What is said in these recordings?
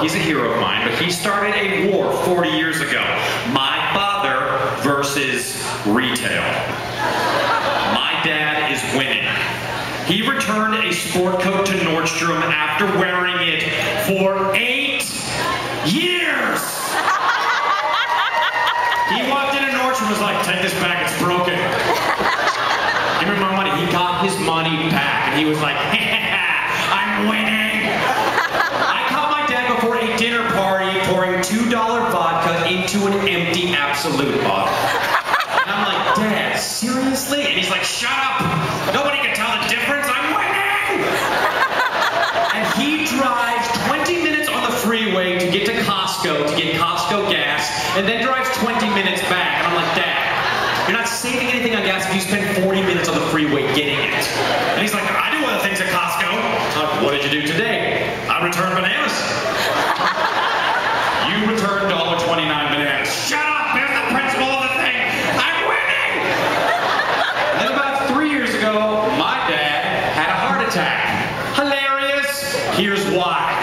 work. He's a hero of mine, but he started a war 40 years ago. My father versus retail. My dad is winning. He returned a sport coat to Nordstrom after wearing it for 8 years. He walked into Nordstrom and was like, take this back, it's broken. Give me my money. He got his money back and he was like, I'm winning. I caught my dad before a dinner party pouring $2 vodka into an empty Absolute bottle. And I'm like, Dad, seriously? And he's like, shut up. Nobody can tell the difference. I'm winning. And he drives 20 minutes on the freeway to get to Costco, to get Costco gas, and then drives 20 minutes back. And I'm like, Dad, you're not saving anything on gas if you spend 40 minutes on the freeway getting it. And he's like, I do other things at Costco. What did you do today? I returned bananas. You returned $1.29 bananas. Shut up! There's the principle of the thing. I'm winning! And then about 3 years ago, my dad had a heart attack. Hilarious. Here's why.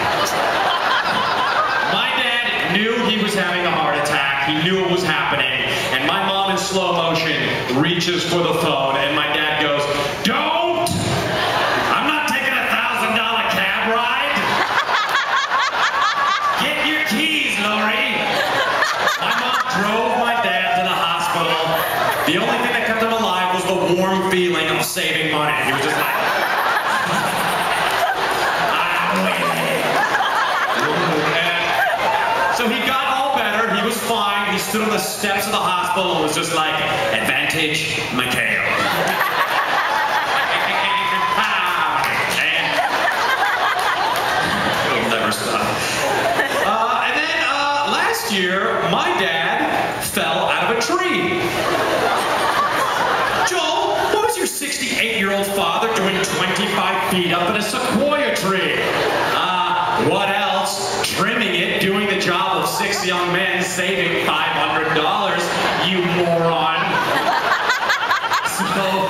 My dad knew he was having a heart attack. He knew it was happening. And my mom in slow motion reaches for the phone and my dad goes, don't! I'm not taking a $1,000 cab ride. Get your keys, Lori. My mom drove my dad to the hospital. The only thing that kept him alive was the warm feeling of saving money. He was just like, I'm winning. So he got all better. He was fine. He stood on the steps of the hospital and was just like, advantage, McHale. It'll never stop. And then last year, my dad fell out of a tree. Joel, what was your 68-year-old father doing 25 feet up in a sequoia tree? What else? Trimming it, doing the job of 6 young men saving $500, you moron. So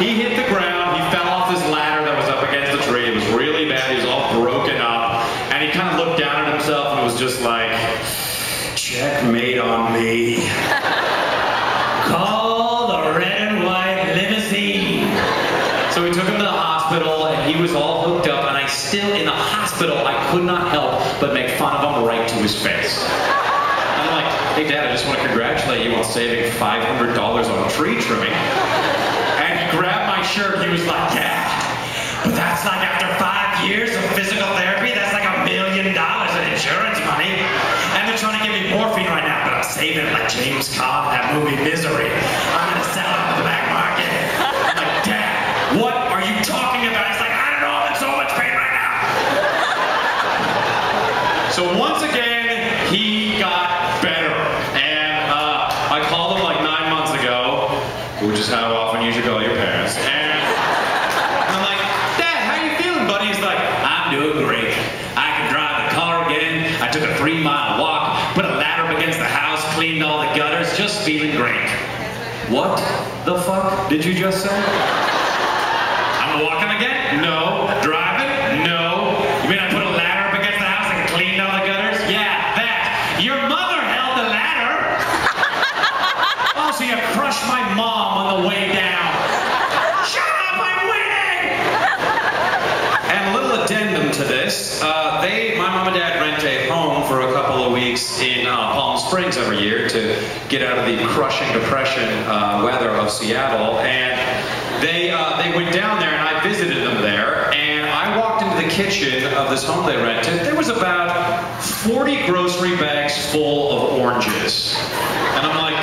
he hit the ground, he fell off his ladder that was up against the tree. It was really bad, he was all broken up. And he kind of looked down at himself and was just like, checkmate on me. Call the red and white limousine. So we took him to the hospital and he was all hooked up, and I still, in the hospital, I could not help but make fun of him right to his face. I'm like, hey Dad, I just want to congratulate you on saving $500 on tree trimming. And he grabbed my shirt, he was like, yeah, but that's like after 5 years of physical therapy, that's like $1 million in insurance money. And they're trying to give me morphine right now, but I'm saving it like James Caan, that movie Misery. I'm gonna sell it on the back market. I'm like, Dad, what are you talking about? He's like, I don't know, I'm in so much pain right now. So once again, he got better. And I called him like 9 months ago, which is how often you should call your parents. And I'm like, Dad, how you feeling, buddy? He's like, I'm doing great. I can drive the car again. I took a 3-mile walk, put a ladder up against the house, cleaned all the gutters, just feeling great. What the fuck did you just say? I'm walking again? No. Driving? No. You mean I put a ladder up against the house and cleaned all the gutters? Yeah, that. Your mother held the ladder. Oh, so you crushed my mom on the way down. Shut up, I'm winning! And a little addendum to this, my mom and dad rent a home for a couple of weeks in Palm Springs every year to get out of the crushing depression weather of Seattle. And they went down there and I visited them there, and I walked into the kitchen of this home they rented. There was about 40 grocery bags full of oranges. And I'm like,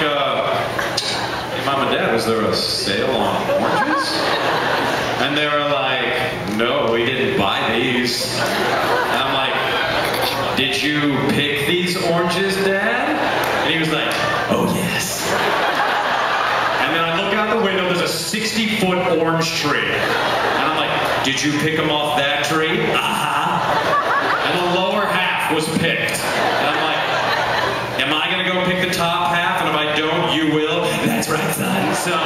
hey Mom and Dad, was there a sale on oranges? And they were like, no, we didn't buy these. And I'm like, did you pick these oranges, Dad? And he was like, oh yes. And then I look out the window, there's a 60-foot orange tree. And I'm like, did you pick them off that tree? Uh-huh. And the lower half was picked. And I'm like, am I gonna go pick the top half? And if I don't, you will? That's right, son. So,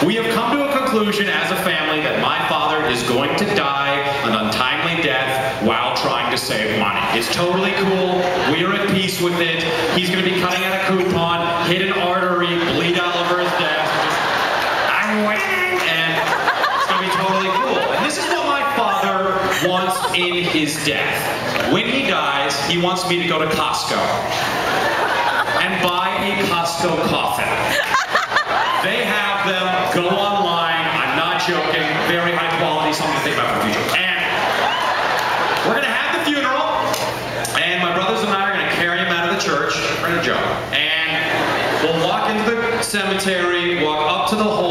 we have come to a conclusion as a family that my father is going to die an untimely death while trying to to save money. It's totally cool. We're at peace with it. He's going to be cutting out a coupon, hit an artery, bleed all over his desk. I'm winning! And it's going to be totally cool. And this is what my father wants in his death. When he dies, he wants me to go to Costco and buy a Costco coffin. They have them. Go online. I'm not joking. Very high quality. Something to think about for the future. And we're going to have the funeral. And my brothers and I are going to carry him out of the church. We're going to joke. And we'll walk into the cemetery, walk up to the hole.